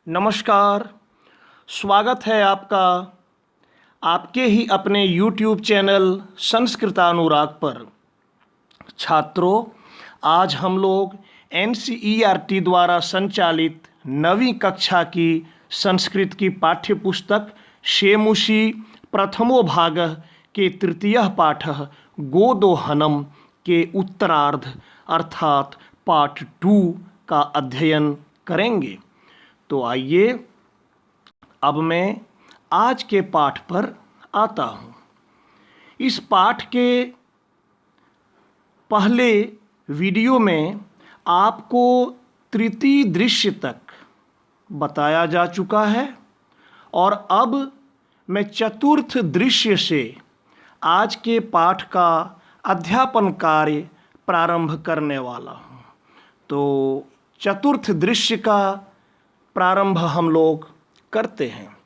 नमस्कार। स्वागत है आपका आपके ही अपने YouTube चैनल संस्कृतानुराग पर। छात्रों, आज हम लोग NCERT द्वारा संचालित 9वीं कक्षा की संस्कृत की पाठ्य पुस्तक शेमुषी प्रथमो भागः के तृतीयः पाठः गोदोहनम के उत्तरार्ध अर्थात पार्ट 2 का अध्ययन करेंगे। तो आइए अब मैं आज के पाठ पर आता हूँ। इस पाठ के पहले वीडियो में आपको तृतीय दृश्य तक बताया जा चुका है और अब मैं चतुर्थ दृश्य से आज के पाठ का अध्यापन कार्य प्रारंभ करने वाला हूँ। तो चतुर्थ दृश्य का प्रारंभ हम लोग करते हैं।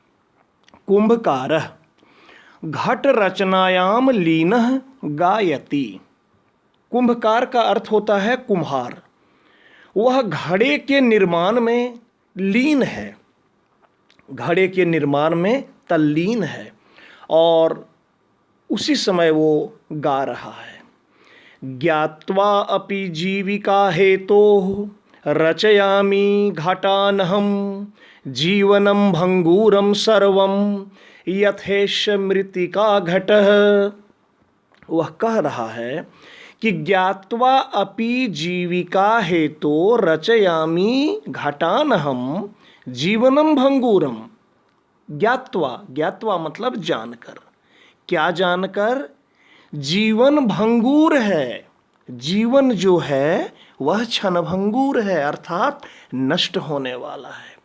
कुंभकारः घट रचनायाम लीनः गायति। कुंभकार का अर्थ होता है कुम्हार। वह घड़े के निर्माण में लीन है, घड़े के निर्माण में तल्लीन है और उसी समय वो गा रहा है। ज्ञात्वा अपि जीविका हेतोः रचयामि घटानहं जीवनं भंगूरं सर्वं यथेश मृत्तिका घटः। वह कह रहा है कि ज्ञात्वा अपि जीविका हेतो रचयामि घटानहं जीवनं भंगूरम। ज्ञात्वा मतलब जानकर। क्या जानकर? जीवन भंगूर है। जीवन जो है वह क्षणभंगूर है अर्थात नष्ट होने वाला है।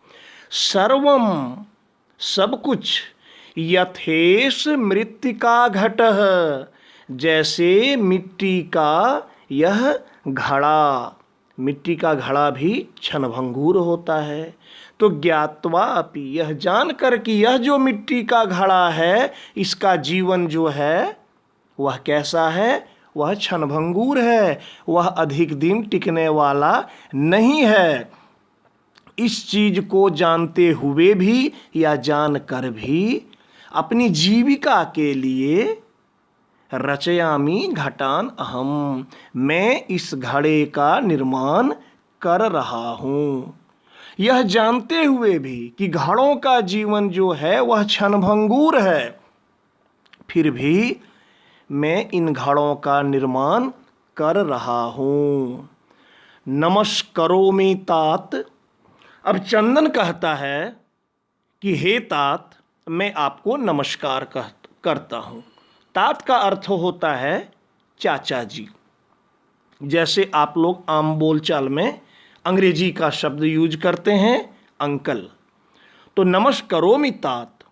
सर्वम सब कुछ, यथेश मृत्तिका घटः जैसे मिट्टी का यह घड़ा, मिट्टी का घड़ा भी क्षणभंगूर होता है। तो ज्ञात्वा अपि, यह जानकर कि यह जो मिट्टी का घड़ा है इसका जीवन जो है वह कैसा है? वह क्षणभंगूर है, वह अधिक दिन टिकने वाला नहीं है। इस चीज को जानते हुए भी या जानकर भी अपनी जीविका के लिए रचयामि घटान अहम, मैं इस घड़े का निर्माण कर रहा हूँ। यह जानते हुए भी कि घड़ों का जीवन जो है वह क्षणभंगूर है, फिर भी मैं इन घड़ों का निर्माण कर रहा हूँ। नमस्करोमि तात। अब चंदन कहता है कि हे तात, मैं आपको नमस्कार करता हूँ। तात का अर्थ होता है चाचा जी। जैसे आप लोग आम बोलचाल में अंग्रेजी का शब्द यूज करते हैं अंकल। तो नमस्करोमि तात,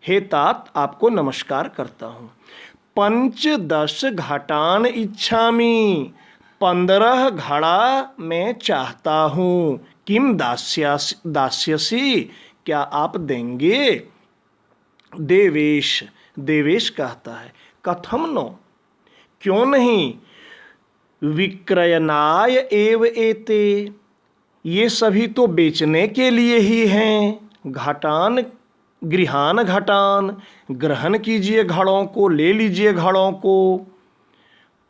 हे तात आपको नमस्कार करता हूँ। 15 घटान इच्छामि, 15 घड़ा मैं चाहता हूँ। किम दास्यसि, क्या आप देंगे? देवेश, देवेश कहता है कथम नो, क्यों नहीं। विक्रयणाय एव एते, ये सभी तो बेचने के लिए ही हैं। घटान गृहान घटान, ग्रहण कीजिए घड़ों को, ले लीजिए घड़ों को।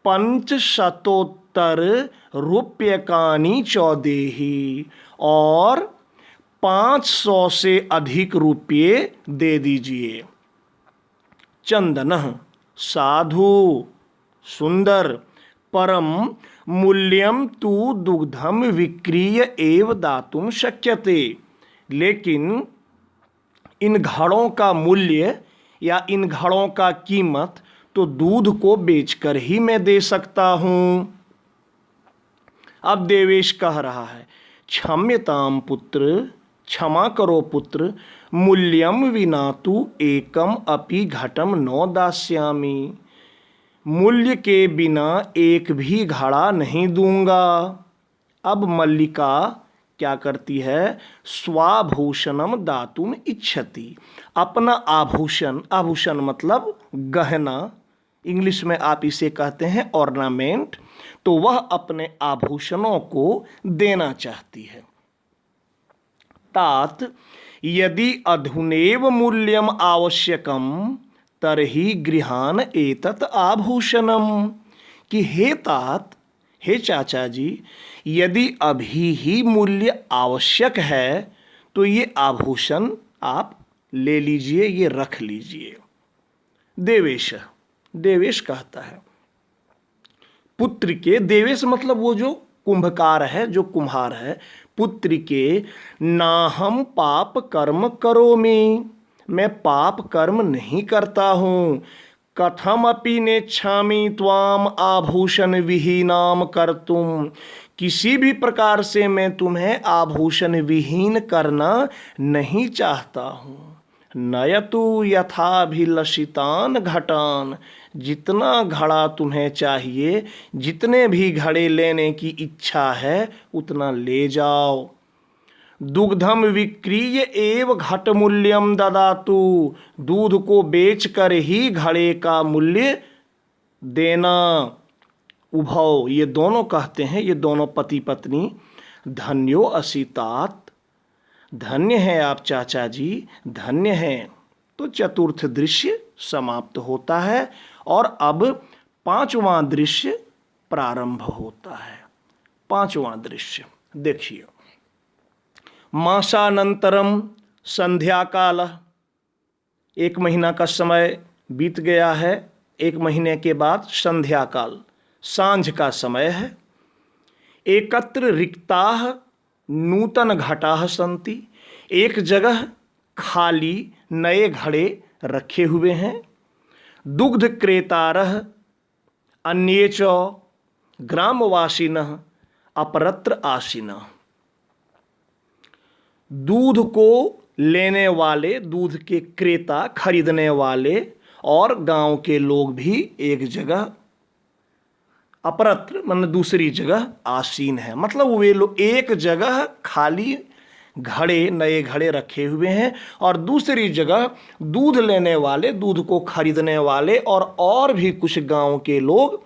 500 रूप्यकानि चौदेही, और 500 से अधिक रुपये दे दीजिए। चंदनः साधु, सुंदर। परम मूल्यम तु दुग्धम विक्रीय एव दातुम शक्यते, लेकिन इन घड़ों का मूल्य या इन घड़ों का कीमत तो दूध को बेचकर ही मैं दे सकता हूँ। अब देवेश कह रहा है क्षम्यताम पुत्र, क्षमा करो पुत्र। मूल्यम विना तु एकम अपि घटम न दास्यामि, मूल्य के बिना एक भी घड़ा नहीं दूंगा। अब मल्लिका क्या करती है? स्वाभूषणम दातुम इच्छति, अपना आभूषण, आभूषण मतलब गहना, इंग्लिश में आप इसे कहते हैं ऑर्नामेंट, तो वह अपने आभूषणों को देना चाहती है। तात यदि अधुनेव मूल्यम आवश्यकम तरहि गृहान एतत् आभूषणम। कि हे तात, हे चाचा जी, यदि अभी ही मूल्य आवश्यक है तो ये आभूषण आप ले लीजिए, ये रख लीजिए। देवेश, देवेश कहता है पुत्र के, देवेश मतलब वो जो कुंभकार है, जो कुम्हार है, पुत्र के ना हम पाप कर्म करोमि, मैं पाप कर्म नहीं करता हूँ। कथम अपि नेच्छामि त्वाम आभूषण विहीनाम कर्तुम, किसी भी प्रकार से मैं तुम्हें आभूषण विहीन करना नहीं चाहता हूँ। नयतु यथाभिलषितान घटान, जितना घड़ा तुम्हें चाहिए, जितने भी घड़े लेने की इच्छा है उतना ले जाओ। दुग्धम विक्रीय एव घट मूल्यम ददातु, दूध को बेचकर ही घड़े का मूल्य देना। उभौ, ये दोनों कहते हैं, ये दोनों पति पत्नी, धन्यो असि तात, धन्य है आप चाचा जी, धन्य है। तो चतुर्थ दृश्य समाप्त होता है और अब पांचवां दृश्य प्रारंभ होता है। पांचवां दृश्य देखिए, मासानंतरम संध्या काल, 1 महीना का समय बीत गया है। 1 महीने के बाद संध्या काल, सांझ का समय है। एकत्र रिक्ताः नूतन घटाः सन्ति, एक जगह खाली नए घड़े रखे हुए हैं। दुग्ध क्रेतारः अन्ये च ग्रामवासिनः अपरत्र आसीनः, दूध को लेने वाले, दूध के क्रेता, खरीदने वाले और गांव के लोग भी एक जगह, अपरत्र मतलब दूसरी जगह आसीन है, मतलब वे लोग एक जगह खाली घड़े, नए घड़े रखे हुए हैं और दूसरी जगह दूध लेने वाले, दूध को खरीदने वाले और भी कुछ गांव के लोग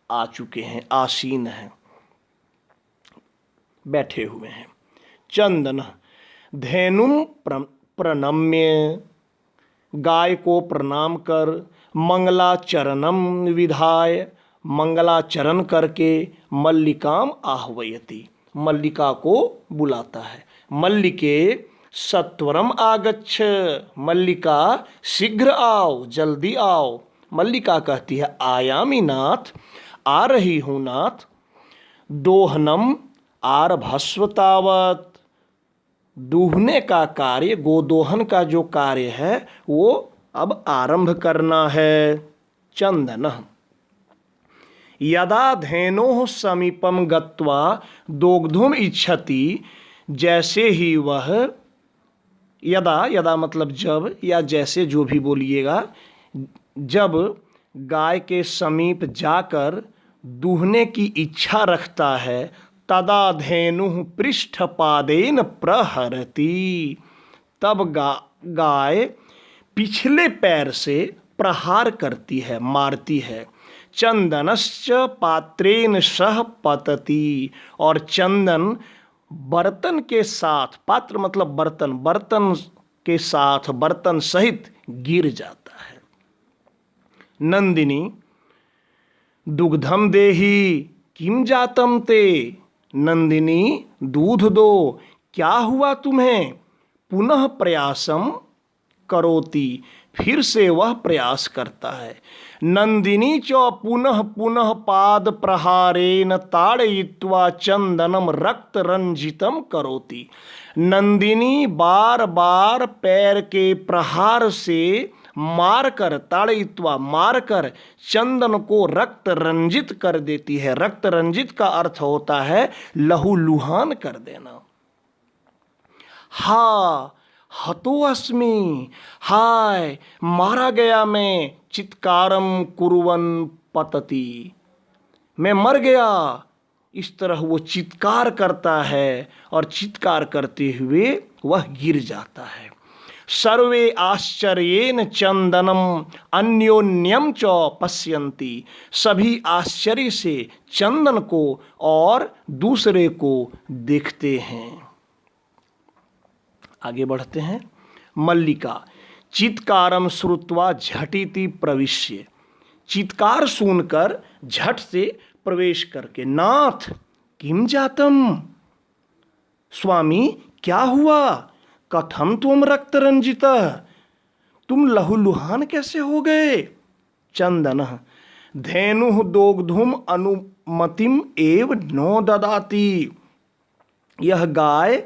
आ चुके हैं, आसीन हैं, बैठे हुए हैं। चंदन धेनुम प्रणम्य, गाय को प्रणाम कर, मंगलाचरणम विधाय, मंगलाचरण करके, मल्लिकाम आह्वयति, मल्लिका को बुलाता है। मल्लिके सत्वरम आगच्छ, मल्लिका शीघ्र आओ, जल्दी आओ। मल्लिका कहती है आयामी नाथ, आ रही हूँ नाथ। दोहनम आरभस्व तावत, दूहने का कार्य, गोदोहन का जो कार्य है वो अब आरंभ करना है। चंदन यदा धेनोः समीपम गत्वा दोग्धुम इच्छति, जैसे ही वह, यदा, यदा मतलब जब या जैसे, जो भी बोलिएगा, जब गाय के समीप जाकर दूहने की इच्छा रखता है, तदा धेनुः पृष्ठपादेन प्रहरति, तब गाय पिछले पैर से प्रहार करती है, मारती है। चंदनश्च पात्रेन सह पतति, और चंदन बर्तन के साथ, पात्र मतलब बर्तन, बर्तन के साथ, बर्तन सहित गिर जाता है। नंदिनी दुग्धम देहि किम जातम ते, नंदिनी दूध दो, क्या हुआ तुम्हें। पुनः प्रयासम करोति, फिर से वह प्रयास करता है। नंदिनी च पुनः पुनः पाद प्रहारेण ताड़यित्वा चंदनम रक्त रंजितम करोति, नंदिनी बार बार पैर के प्रहार से मारकर, ताड़यित्वा मारकर, चंदन को रक्त रंजित कर देती है। रक्त रंजित का अर्थ होता है लहूलुहान कर देना। हा हतो अस्मि, हाय मारा गया मैं, चित्कारम कुर्वन पतति, मैं मर गया, इस तरह वो चित्कार करता है और चित्कार करते हुए वह गिर जाता है। सर्वे आश्चर्येन चंदनम अन्योन्यम च पश्यन्ति, सभी आश्चर्य से चंदन को और दूसरे को देखते हैं। आगे बढ़ते हैं। मल्लिका चित्कारम श्रुत्वा झटिति प्रविश्य, चित्कार सुनकर झट से प्रवेश करके, नाथ किम जातम, स्वामी क्या हुआ, कथम तुम रक्त रंजिता, तुम लहूलुहान कैसे हो गए। चंदन धेनु दोग्धुम अनुमतिम एव नो ददाति, यह गाय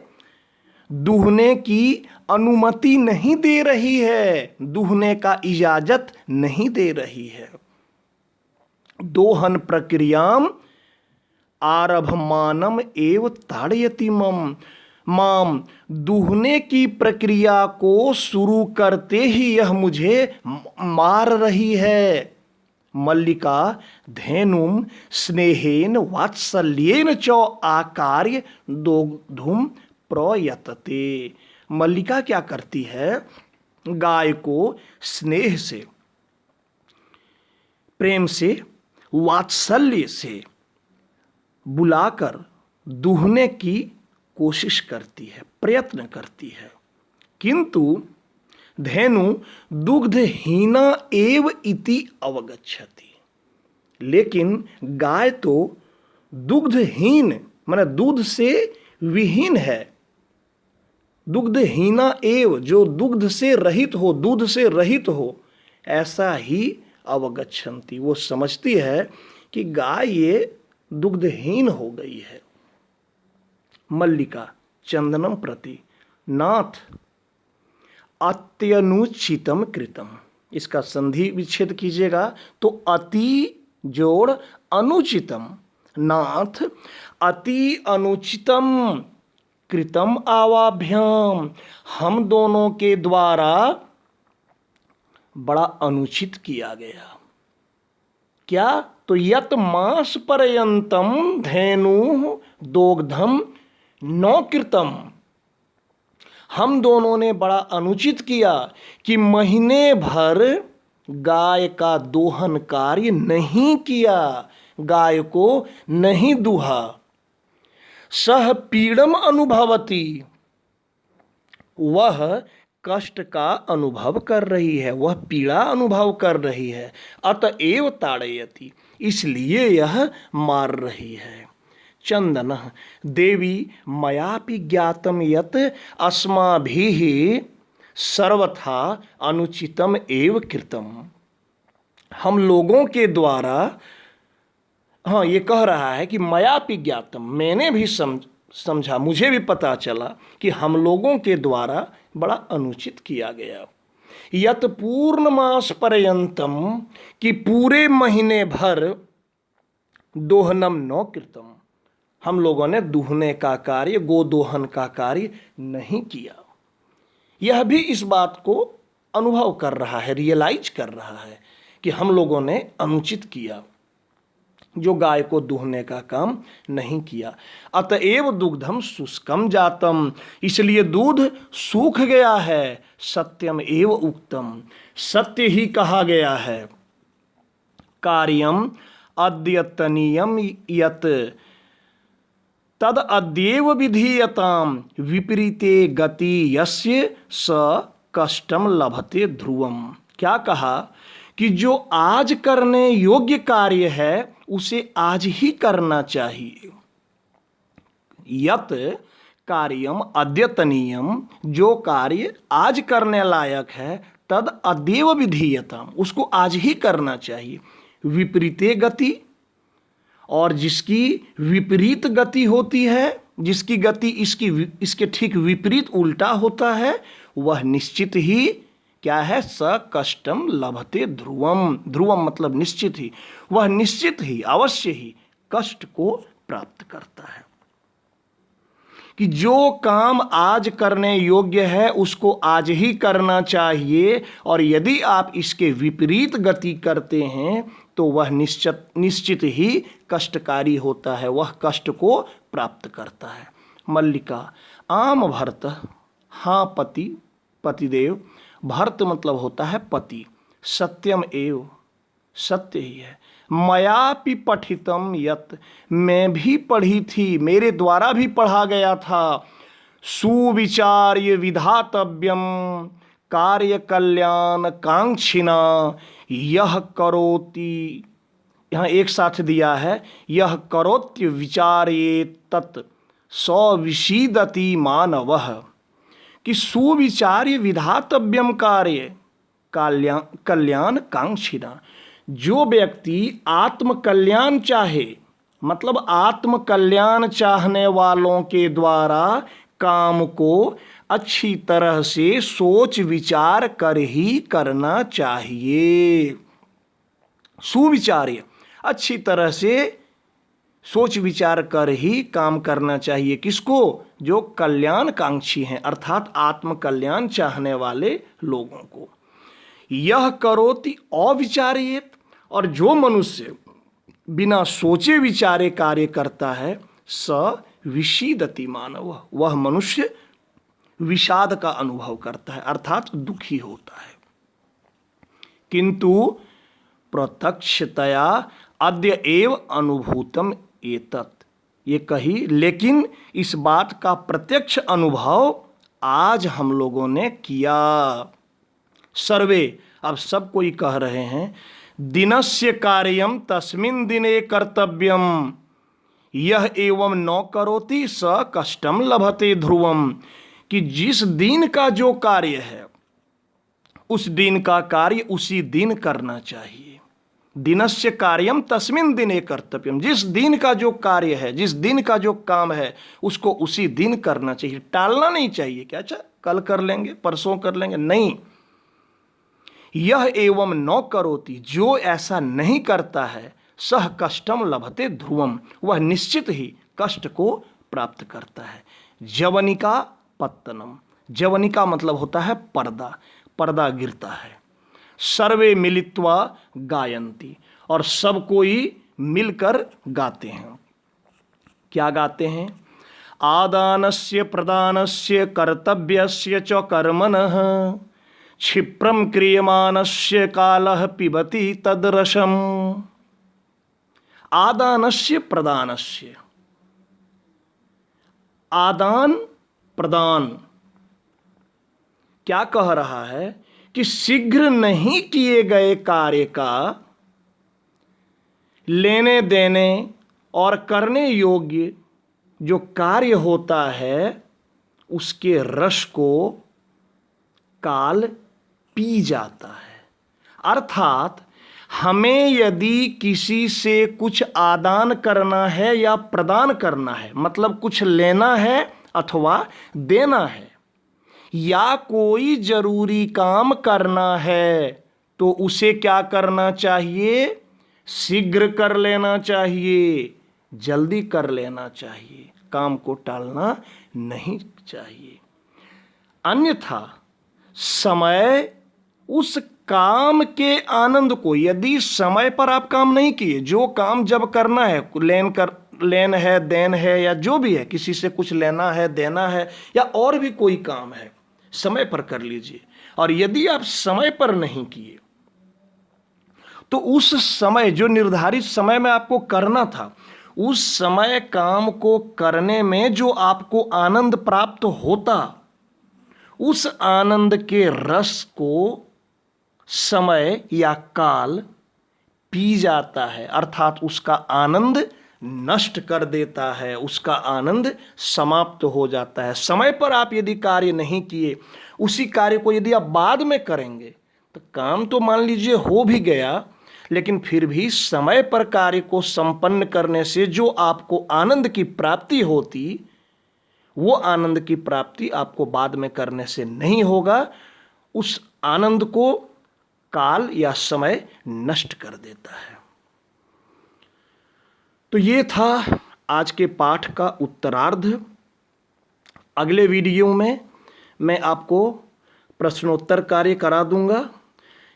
दूहने की अनुमति नहीं दे रही है, दूहने का इजाजत नहीं दे रही है। दोहन प्रक्रियाम आरभमानम एव ताड़यति मम, माम दूहने की प्रक्रिया को शुरू करते ही यह मुझे मार रही है। मल्लिका धेनुम स्नेहेन वात्सल्येन च आकार्य दोग्धुम प्रयतते, मल्लिका क्या करती है, गाय को स्नेह से, प्रेम से, वात्सल्य से बुलाकर दूहने की कोशिश करती है, प्रयत्न करती है। किंतु धेनु दुग्धहीना एव इति अवगच्छति, लेकिन गाय तो दुग्धहीन माने दूध से विहीन है, दुग्धहीना एव जो दुग्ध से रहित हो, दूध से रहित हो, ऐसा ही अवगच्छन्ति, वो समझती है कि गाय ये दुग्धहीन हो गई है। मल्लिका चंदनम प्रति, नाथ अत्यनुचितम कृतम, इसका संधि विच्छेद कीजिएगा तो अति जोड़ अनुचितम, नाथ अति अनुचितम कृतम आवाभ्याम, हम दोनों के द्वारा बड़ा अनुचित किया गया। क्या, तो यत मास पर्यंतम धेनु दोग्धम नौ कृतम, हम दोनों ने बड़ा अनुचित किया कि महीने भर गाय का दोहन कार्य नहीं किया, गाय को नहीं दुहा। सह पीड़म अनुभवती, वह कष्ट का अनुभव कर रही है, वह पीड़ा अनुभव कर रही है। अतएव ताड़यति, इसलिए यह मार रही है। चंदन देवी मयापि ज्ञातम यत अस्माभिः सर्वथा अनुचितम एव कृतम, हम लोगों के द्वारा, हाँ ये कह रहा है कि मयापि ज्ञातम, मैंने भी समझा, मुझे भी पता चला कि हम लोगों के द्वारा बड़ा अनुचित किया गया। यत पूर्ण मास पर्यंतम, कि पूरे महीने भर दोहनम न कृतम, हम लोगों ने दूहने का कार्य, गोदोहन का कार्य नहीं किया। यह भी इस बात को अनुभव कर रहा है, रियलाइज कर रहा है कि हम लोगों ने अनुचित किया, जो गाय को दूहने का काम नहीं किया। अतएव दुग्धम शुष्कम जातम, इसलिए दूध सूख गया है। सत्यम एव उक्तम, सत्य ही कहा गया है। कार्यम अद्यतनीयम यत तद अद्येव विधीयताम, विपरीते गति यस्य स कष्टम लभते ध्रुवम, क्या कहा कि जो आज करने योग्य कार्य है उसे आज ही करना चाहिए। यत कार्यम अद्यतनीयम, जो कार्य आज करने लायक है, तद अद्येव विधीयताम, उसको आज ही करना चाहिए। विपरीते गति, और जिसकी विपरीत गति होती है, जिसकी गति इसके ठीक विपरीत उल्टा होता है, वह निश्चित ही क्या है, स कष्टम लभते ध्रुवम, ध्रुवम मतलब निश्चित ही, वह निश्चित ही अवश्य ही कष्ट को प्राप्त करता है। कि जो काम आज करने योग्य है उसको आज ही करना चाहिए, और यदि आप इसके विपरीत गति करते हैं तो वह निश्चित ही कष्टकारी होता है, वह कष्ट को प्राप्त करता है। मल्लिका आम भर्त, हाँ पति, पतिदेव, भर्त मतलब होता है पति। सत्यम एव, सत्य ही है। मयापि पठितम यत, मैं भी पढ़ी थी, मेरे द्वारा भी पढ़ा गया था। सुविचार्य विधातव्यम कार्य कल्याण कांक्षिना यह करोति, यहाँ एक साथ दिया है, यह करोत्य विचार्ये तत् सविशीदति मानवः, कि सुविचार्य विधातव्यम कार्य कल्याण कांक्षिना, जो व्यक्ति आत्म कल्याण चाहे, मतलब आत्म कल्याण चाहने वालों के द्वारा काम को अच्छी तरह से सोच विचार कर ही करना चाहिए। सुविचार्य, अच्छी तरह से सोच विचार कर ही काम करना चाहिए। किसको? जो कल्याणकांक्षी हैं, अर्थात आत्म कल्याण चाहने वाले लोगों को। यह करोति अविचार्येत, और जो मनुष्य बिना सोचे विचारे कार्य करता है, स विषीदति मानव, वह मनुष्य विषाद का अनुभव करता है, अर्थात दुखी होता है। किंतु प्रत्यक्षतया अद्य एव अनुभूतम एतत्, ये कही, लेकिन इस बात का प्रत्यक्ष अनुभव आज हम लोगों ने किया। सर्वे, अब सब कोई कह रहे हैं, दिनस्य कार्यम तस्मिन् दिने कर्तव्यम यह एवं न करोति स कष्टम लभते ध्रुवम, कि जिस दिन का जो कार्य है उस दिन का कार्य उसी दिन करना चाहिए। दिनस्य कार्यम तस्मिन् दिने कर्तव्यम, जिस दिन का जो कार्य है, जिस दिन का जो काम है, उसको उसी दिन करना चाहिए, टालना नहीं चाहिए। क्या अच्छा कल कर लेंगे, परसों कर लेंगे, नहीं। यह एवं न करोति, जो ऐसा नहीं करता है, सह कष्टम लभते ध्रुवम, वह निश्चित ही कष्ट को प्राप्त करता है। जवनिका पत्तनम, जवनिका मतलब होता है पर्दा, पर्दा गिरता है। सर्वे मिलित्वा गायन्ति, और सब कोई मिलकर गाते हैं। क्या गाते हैं? आदानस्य प्रदानस्य कर्तव्यस्य च कर्मणः क्षिप्रम क्रियमाणस्य कालः पिबति तद्रसम्। आदानस्य प्रदानस्य, आदान प्रदान क्या कह रहा है कि शीघ्र नहीं किए गए कार्य का लेने देने और करने योग्य जो कार्य होता है, उसके रस को काल पी जाता है। अर्थात हमें यदि किसी से कुछ आदान करना है या प्रदान करना है, मतलब कुछ लेना है अथवा देना है, या कोई जरूरी काम करना है, तो उसे क्या करना चाहिए? शीघ्र कर लेना चाहिए, जल्दी कर लेना चाहिए, काम को टालना नहीं चाहिए। अन्यथा समय, उस काम के आनंद को, यदि समय पर आप काम नहीं किए, जो काम जब करना है, लेन है, देन है, या जो भी है, किसी से कुछ लेना है, देना है, या और भी कोई काम है, समय पर कर लीजिए। और यदि आप समय पर नहीं किए, तो उस समय, जो निर्धारित समय में आपको करना था, उस समय काम को करने में जो आपको आनंद प्राप्त होता, उस आनंद के रस को समय या काल पी जाता है, अर्थात उसका आनंद नष्ट कर देता है, उसका आनंद समाप्त हो जाता है। समय पर आप यदि कार्य नहीं किए, उसी कार्य को यदि आप बाद में करेंगे, तो काम तो मान लीजिए हो भी गया, लेकिन फिर भी समय पर कार्य को संपन्न करने से जो आपको आनंद की प्राप्ति होती, वो आनंद की प्राप्ति आपको बाद में करने से नहीं होगा। उस आनंद को काल या समय नष्ट कर देता है। तो ये था आज के पाठ का उत्तरार्ध। अगले वीडियो में मैं आपको प्रश्नोत्तर कार्य करा दूंगा।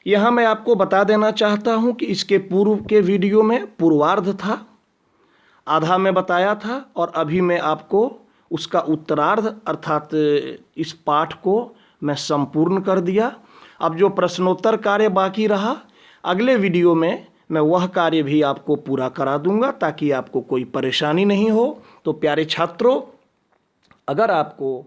यहाँ मैं आपको बता देना चाहता हूँ कि इसके पूर्व के वीडियो में पूर्वार्ध था, आधा में बताया था, और अभी मैं आपको उसका उत्तरार्ध अर्थात इस पाठ को मैं संपूर्ण कर दिया। अब जो प्रश्नोत्तर कार्य बाकी रहा, अगले वीडियो में मैं वह कार्य भी आपको पूरा करा दूंगा, ताकि आपको कोई परेशानी नहीं हो। तो प्यारे छात्रों, अगर आपको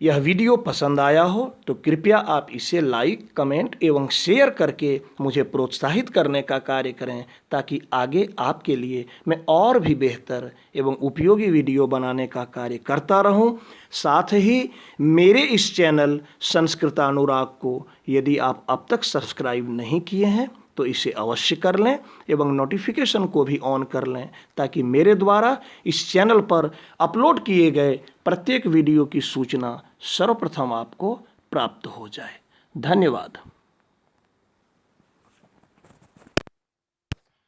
यह वीडियो पसंद आया हो तो कृपया आप इसे लाइक, कमेंट एवं शेयर करके मुझे प्रोत्साहित करने का कार्य करें, ताकि आगे आपके लिए मैं और भी बेहतर एवं उपयोगी वीडियो बनाने का कार्य करता रहूं। साथ ही मेरे इस चैनल संस्कृतानुराग को यदि आप अब तक सब्सक्राइब नहीं किए हैं तो इसे अवश्य कर लें एवं नोटिफिकेशन को भी ऑन कर लें, ताकि मेरे द्वारा इस चैनल पर अपलोड किए गए प्रत्येक वीडियो की सूचना सर्वप्रथम आपको प्राप्त हो जाए। धन्यवाद।